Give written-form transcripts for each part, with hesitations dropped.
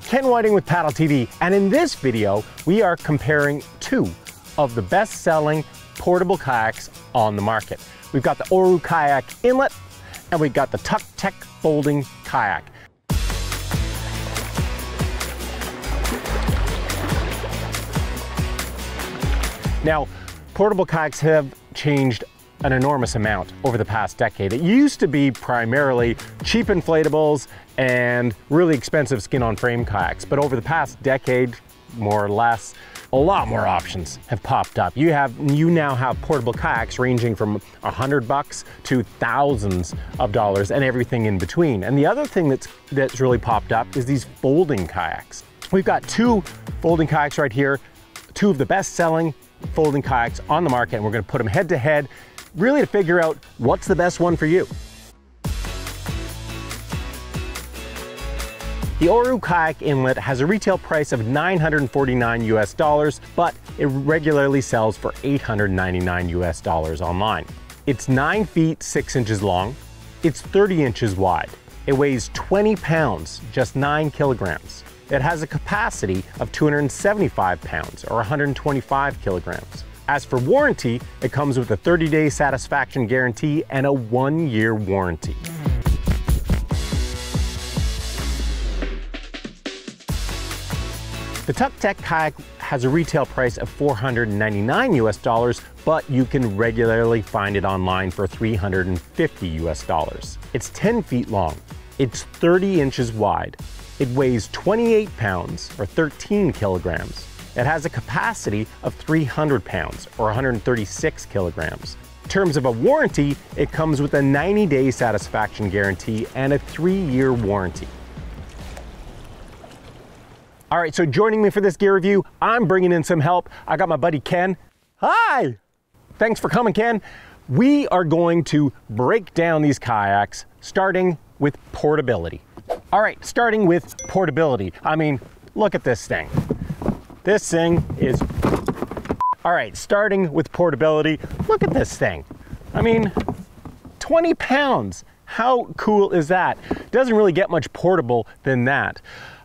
Ken Whiting with Paddle TV, and in this video, we are comparing two of the best-selling portable kayaks on the market. We've got the Oru Kayak Inlet, and we've got the Tucktec folding kayak. Now, portable kayaks have changed an enormous amount over the past decade. It used to be primarily cheap inflatables and really expensive skin-on-frame kayaks, but over the past decade, more or less, a lot more options have popped up. You now have portable kayaks ranging from $100 to thousands of dollars and everything in between. And the other thing that's really popped up is these folding kayaks. We've got two folding kayaks right here, two of the best-selling folding kayaks on the market, and we're going to put them head to head, really to figure out what's the best one for you. The Oru Kayak Inlet has a retail price of $949 US, but it regularly sells for $899 US online. It's 9 feet 6 inches long. It's 30 inches wide. It weighs 20 pounds, just 9 kilograms. It has a capacity of 275 pounds or 125 kilograms. As for warranty, it comes with a 30-day satisfaction guarantee and a 1-year warranty. The Tucktec kayak has a retail price of $499 US, but you can regularly find it online for $350 US. It's 10 feet long. It's 30 inches wide. It weighs 28 pounds or 13 kilograms. It has a capacity of 300 pounds or 136 kilograms. In terms of a warranty, it comes with a 90-day satisfaction guarantee and a 3-year warranty. All right, so joining me for this gear review, I'm bringing in some help. I got my buddy Ken. Hi! Thanks for coming, Ken. We are going to break down these kayaks, starting with portability. All right, starting with portability. I mean, look at this thing. This thing is... All right, starting with portability, look at this thing. I mean, 20 pounds. How cool is that? Doesn't really get much portable than that.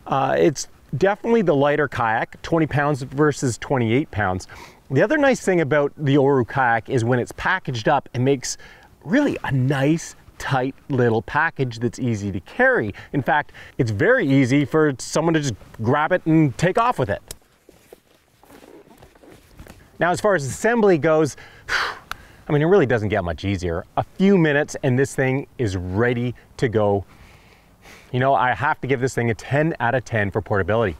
It's definitely the lighter kayak, 20 pounds versus 28 pounds. The other nice thing about the Oru kayak is when it's packaged up, it makes really a nice, tight little package that's easy to carry. In fact, it's very easy for someone to just grab it and take off with it. Now, as far as assembly goes, I mean, it really doesn't get much easier. A few minutes and this thing is ready to go. You know, I have to give this thing a 10 out of 10 for portability.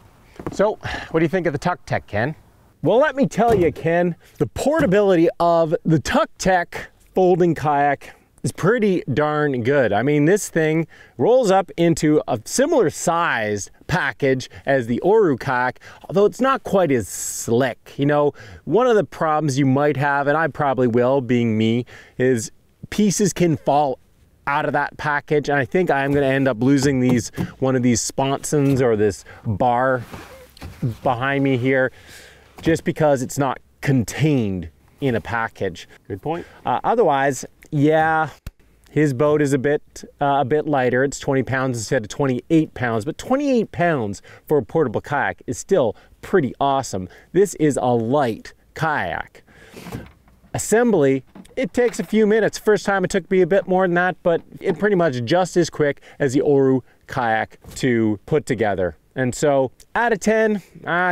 So, what do you think of the Tucktec, Ken? Well, let me tell you, Ken, the portability of the Tucktec folding kayak is pretty darn good. I mean, this thing rolls up into a similar sized package as the Oru kayak, although it's not quite as slick. You know, one of the problems you might have, and I probably will, being me, is pieces can fall out of that package, and I think I'm going to end up losing one of these sponsons or this bar behind me here, just because it's not contained in a package. Good point. Otherwise, yeah, his boat is a bit lighter. It's 20 pounds instead of 28 pounds, but 28 pounds for a portable kayak is still pretty awesome. This is a light kayak. Assembly, it takes a few minutes. First time it took me a bit more than that, but it pretty much just as quick as the Oru kayak to put together. And so out of 10,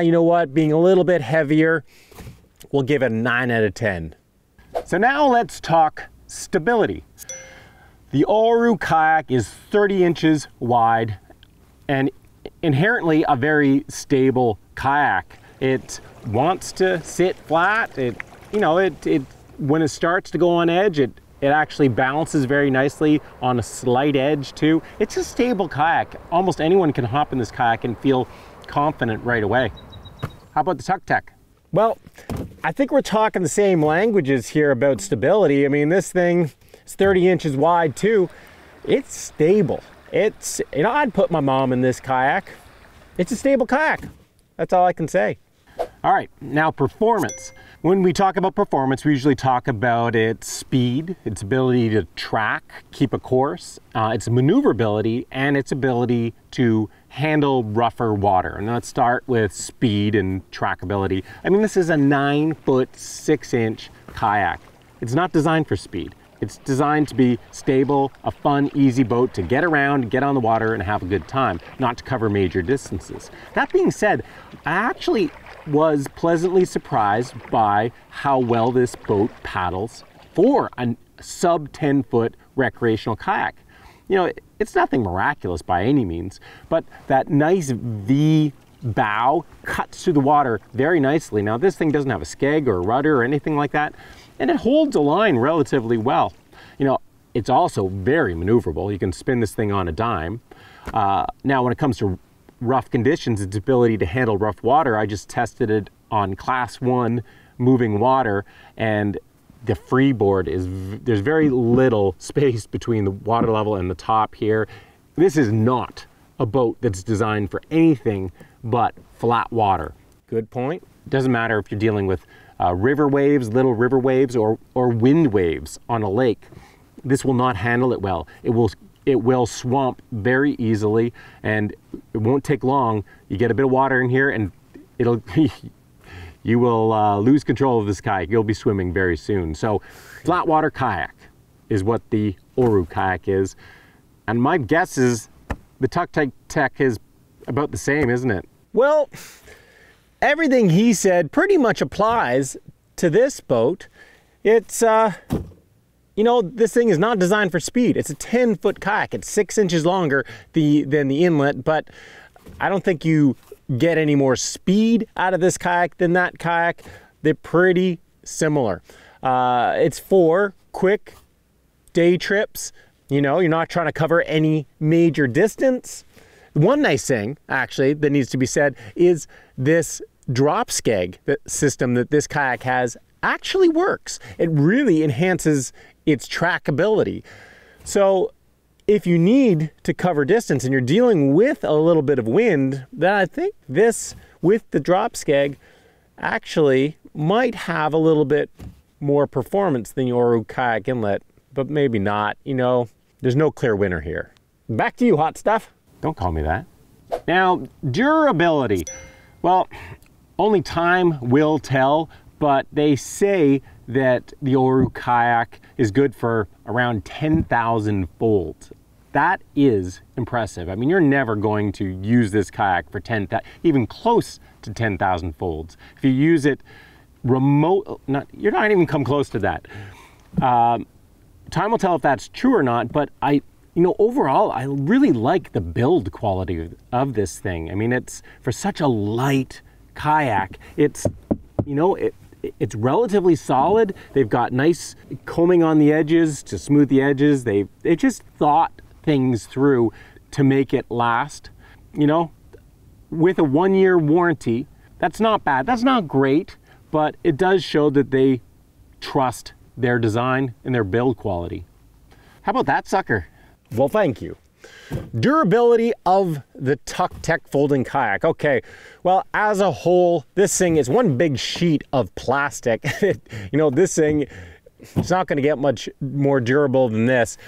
you know what, being a little bit heavier, we'll give it a 9 out of 10. So now let's talk stability. The Oru kayak is 30 inches wide and inherently a very stable kayak. It wants to sit flat. When it starts to go on edge, it actually balances very nicely on a slight edge too. It's a stable kayak. Almost anyone can hop in this kayak and feel confident right away. How about the Tucktec? Well, I think we're talking the same languages here about stability. I mean, this thing is 30 inches wide too. It's stable. It's, you know, I'd put my mom in this kayak. It's a stable kayak. That's all I can say. All right, now performance. When we talk about performance, we usually talk about its speed, its ability to track, keep a course, its maneuverability, and its ability to handle rougher water. And let's start with speed and trackability. I mean, this is a 9-foot, 6-inch kayak. It's not designed for speed. It's designed to be stable, a fun, easy boat to get around, get on the water, and have a good time, not to cover major distances. That being said, I actually was pleasantly surprised by how well this boat paddles for a sub 10-foot recreational kayak. You know, it's nothing miraculous by any means, but that nice V bow cuts through the water very nicely. Now, this thing doesn't have a skeg or a rudder or anything like that, and it holds a line relatively well. You know, it's also very maneuverable. You can spin this thing on a dime. Now, when it comes to rough conditions, its ability to handle rough water, I just tested it on class 1 moving water, and the freeboard there's very little space between the water level and the top here. This is not a boat that's designed for anything but flat water. Good point. Doesn't matter if you're dealing with river waves, little river waves, or wind waves on a lake. This will not handle it well. It will swamp very easily, and it won't take long. You get a bit of water in here and you will lose control of this kayak. You'll be swimming very soon. So flat water kayak is what the Oru kayak is. And my guess is the Tucktec is about the same, isn't it? Well, everything he said pretty much applies to this boat. It's, you know, this thing is not designed for speed. It's a 10-foot kayak. It's 6 inches longer than the Inlet, but I don't think you get any more speed out of this kayak than that kayak. They're pretty similar. It's for quick day trips. You know, you're not trying to cover any major distance. One nice thing, actually, that needs to be said is this drop skeg system that this kayak has actually works. It really enhances its trackability. So if you need to cover distance and you're dealing with a little bit of wind, then I think this with the drop skeg actually might have a little bit more performance than your Kayak Inlet, but maybe not. You know, there's no clear winner here. Back to you, hot stuff. Don't call me that. Now, durability. Well, only time will tell, but they say that the Oru kayak is good for around 10,000 folds. That is impressive. I mean, you're never going to use this kayak for even close to 10,000 folds. If you use it you're not even come close to that. Time will tell if that's true or not, but overall, I really like the build quality of this thing. I mean, it's for such a light kayak, it's relatively solid. They've got nice combing on the edges to smooth the edges. They just thought things through to make it last. You know, with a 1-year warranty, that's not bad. That's not great, but it does show that they trust their design and their build quality. How about that sucker? Well, thank you. Durability of the Tucktec folding kayak. Okay, well, as a whole, this thing is one big sheet of plastic. This thing, it's not going to get much more durable than this.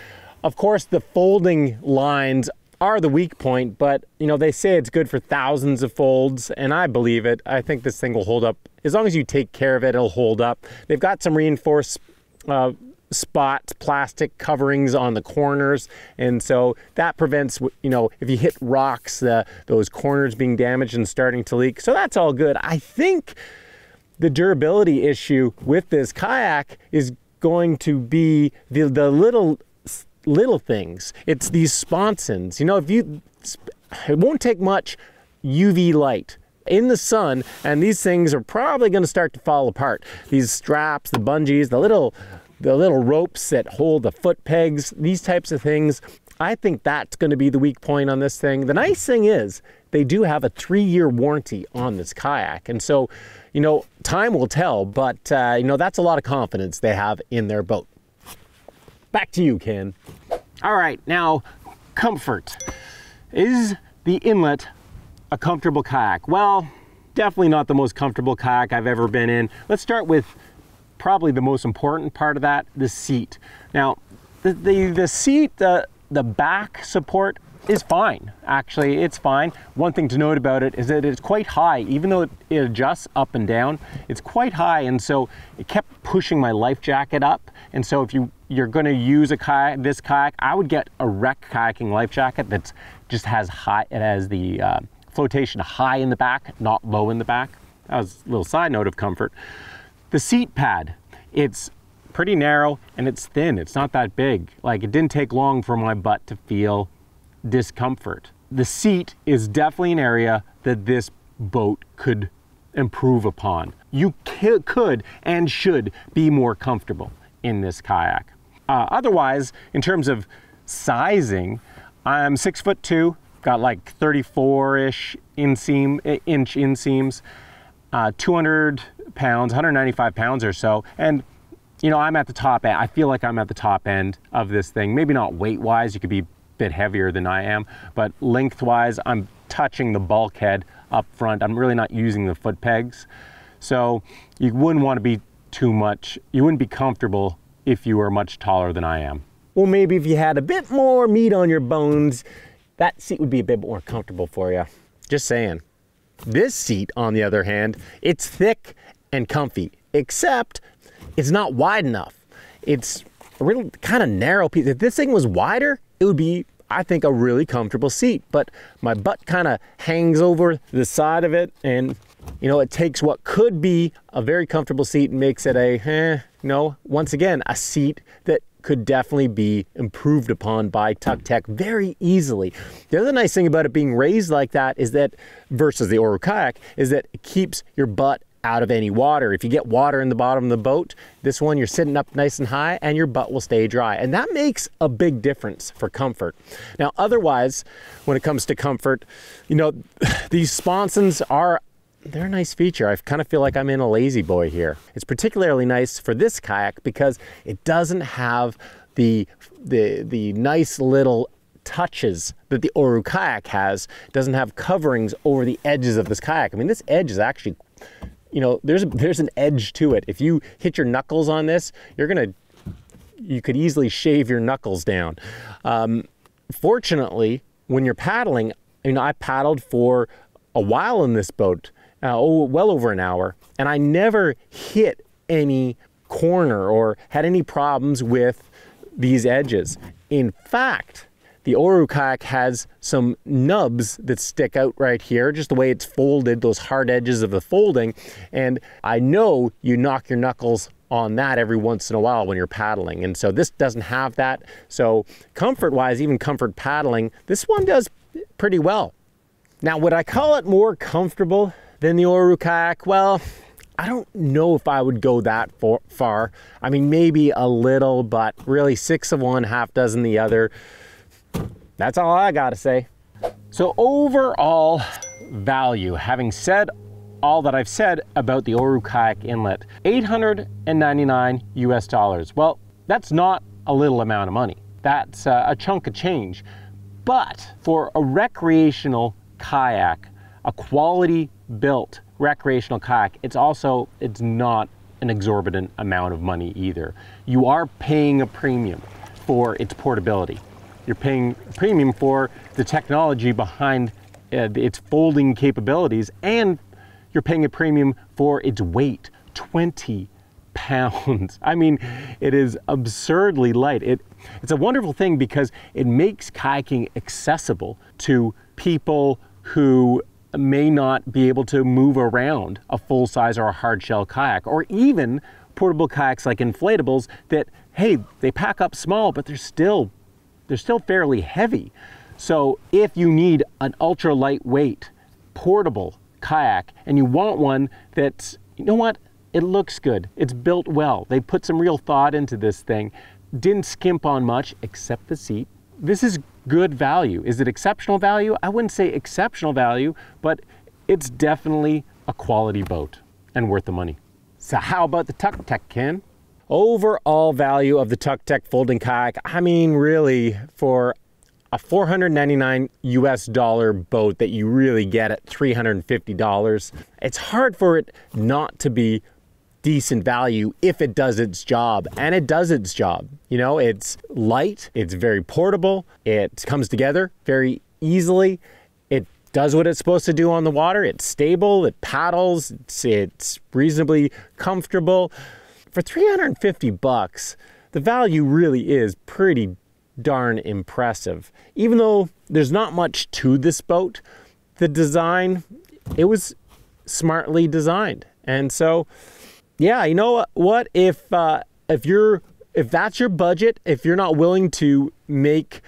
Of course, the folding lines are the weak point, but they say it's good for thousands of folds, and I believe it. I think this thing will hold up. As long as you take care of it, it'll hold up. They've got some reinforced spots, plastic coverings on the corners, and so that prevents, if you hit rocks, those corners being damaged and starting to leak. So that's all good. I think the durability issue with this kayak is going to be the little things. It's these sponsons. It won't take much UV light in the sun, and these things are probably going to start to fall apart. These straps, the bungees, the little ropes that hold the foot pegs, these types of things, I think that's going to be the weak point on this thing. The nice thing is they do have a 3-year warranty on this kayak, and so time will tell, but that's a lot of confidence they have in their boat. Back to you, Ken. All right, now comfort. Is the Inlet a comfortable kayak? Well, definitely not the most comfortable kayak I've ever been in. Let's start with probably the most important part of that, the seat. Now, the seat, the back support is fine. Actually, it's fine. One thing to note about it is that it's quite high. Even though it adjusts up and down, it's quite high, and so it kept pushing my life jacket up. And so if you're going to use this kayak, I would get a rec kayaking life jacket that's just has high. It has the flotation high in the back, not low in the back. That was a little side note of comfort. The seat pad, it's pretty narrow and it's thin. It's not that big. Like, it didn't take long for my butt to feel discomfort. The seat is definitely an area that this boat could improve upon. You could and should be more comfortable in this kayak. Otherwise, in terms of sizing, I'm 6'2", got like 34-ish inch inseams, 200 pounds, 195 pounds or so, and you know, I'm at the top end. I feel like I'm at the top end of this thing. Maybe not weight-wise, you could be a bit heavier than I am, but length-wise, I'm touching the bulkhead up front. I'm really not using the foot pegs. So you wouldn't want to be too much, you wouldn't be comfortable if you were much taller than I am. Well, maybe if you had a bit more meat on your bones, that seat would be a bit more comfortable for you. Just saying. This seat, on the other hand, it's thick and comfy, except it's not wide enough. It's a real kind of narrow piece. If this thing was wider, it would be, I think, a really comfortable seat. But my butt kind of hangs over the side of it, and you know, it takes what could be a very comfortable seat and makes it once again, a seat that could definitely be improved upon by Tucktec very easily. The other nice thing about it being raised like that is that, versus the Oru kayak, is that it keeps your butt out of any water. If you get water in the bottom of the boat, this one you're sitting up nice and high and your butt will stay dry. And that makes a big difference for comfort. Now, otherwise, when it comes to comfort, you know, these sponsons they're a nice feature. I kind of feel like I'm in a lazy boy here. It's particularly nice for this kayak because it doesn't have the nice little touches that the Oru kayak has. It doesn't have coverings over the edges of this kayak. I mean, this edge is actually, you know, there's an edge to it. If you hit your knuckles on this, you could easily shave your knuckles down. Fortunately, when you're paddling, you know, I paddled for a while in this boat, well over an hour, and I never hit any corner or had any problems with these edges. In fact, the Oru kayak has some nubs that stick out right here, just the way it's folded, those hard edges of the folding, and I know you knock your knuckles on that every once in a while when you're paddling, and so this doesn't have that. So comfort-wise, even comfort paddling, this one does pretty well. Now, would I call it more comfortable than the Oru kayak? Well, I don't know if I would go that far. I mean, maybe a little, but really 6 of one, half dozen the other. That's all I gotta say. So overall value, having said all that I've said about the Oru kayak Inlet, $899 US. Well, that's not a little amount of money. That's a chunk of change. But for a recreational kayak, a quality built recreational kayak, it's not an exorbitant amount of money either. You are paying a premium for its portability. You're paying a premium for the technology behind its folding capabilities, and you're paying a premium for its weight, 20 pounds. I mean, it is absurdly light. It's a wonderful thing because it makes kayaking accessible to people who may not be able to move around a full size or a hard shell kayak, or even portable kayaks like inflatables that, hey, they pack up small, but they're still fairly heavy. So if you need an ultra lightweight portable kayak and you want one that's, you know what, it looks good, it's built well, they put some real thought into this thing, didn't skimp on much except the seat, this is good value. Is it exceptional value? I wouldn't say exceptional value, but it's definitely a quality boat and worth the money. So how about the Tucktec, Ken? Overall value of the Tucktec folding kayak, I mean, really, for a $499 US boat that you really get at $350. It's hard for it not to be decent value if it does its job, and it does its job. You know, it's light, it's very portable, it comes together very easily, it does what it's supposed to do on the water, it's stable, it paddles, it's reasonably comfortable. For 350 bucks, the value really is pretty darn impressive. Even though there's not much to this boat, the design, it was smartly designed. And so, yeah, you know what? If that's your budget, if you're not willing to make,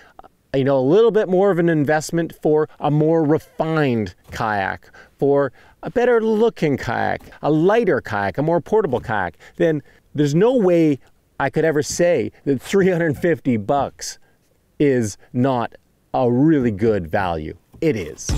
you know, a little bit more of an investment for a more refined kayak, for a better looking kayak, a lighter kayak, a more portable kayak, then there's no way I could ever say that 350 bucks is not a really good value. It is.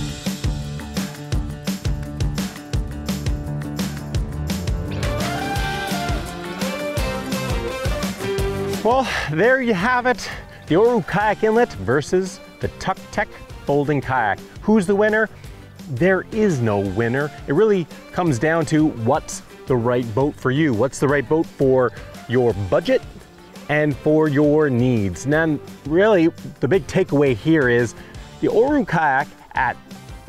Well, there you have it. The Oru Kayak Inlet versus the Tucktec folding kayak. Who's the winner? There is no winner. It really comes down to what's the right boat for you. What's the right boat for your budget and for your needs. And then really the big takeaway here is the Oru kayak at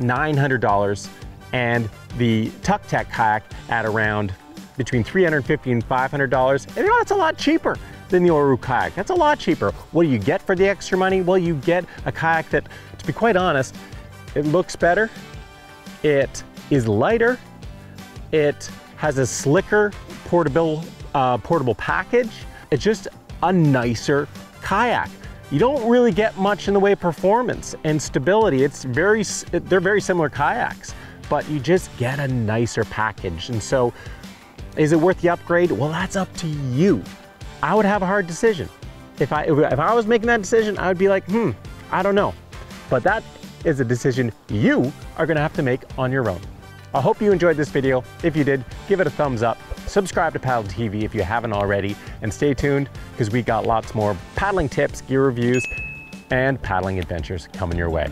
$900 and the Tucktec kayak at around between $350 and $500. And you know, that's a lot cheaper than the Oru kayak. That's a lot cheaper. What do you get for the extra money? Well, you get a kayak that, to be quite honest, it looks better, it is lighter, it has a slicker portable package. It's just a nicer kayak. You don't really get much in the way of performance and stability. They're very similar kayaks, but you just get a nicer package. And so, is it worth the upgrade? Well, that's up to you. I would have a hard decision. If I was making that decision, I would be like, I don't know. But that is a decision you are gonna have to make on your own. I hope you enjoyed this video. If you did, give it a thumbs up. Subscribe to Paddle TV if you haven't already, and stay tuned because we got lots more paddling tips, gear reviews, and paddling adventures coming your way.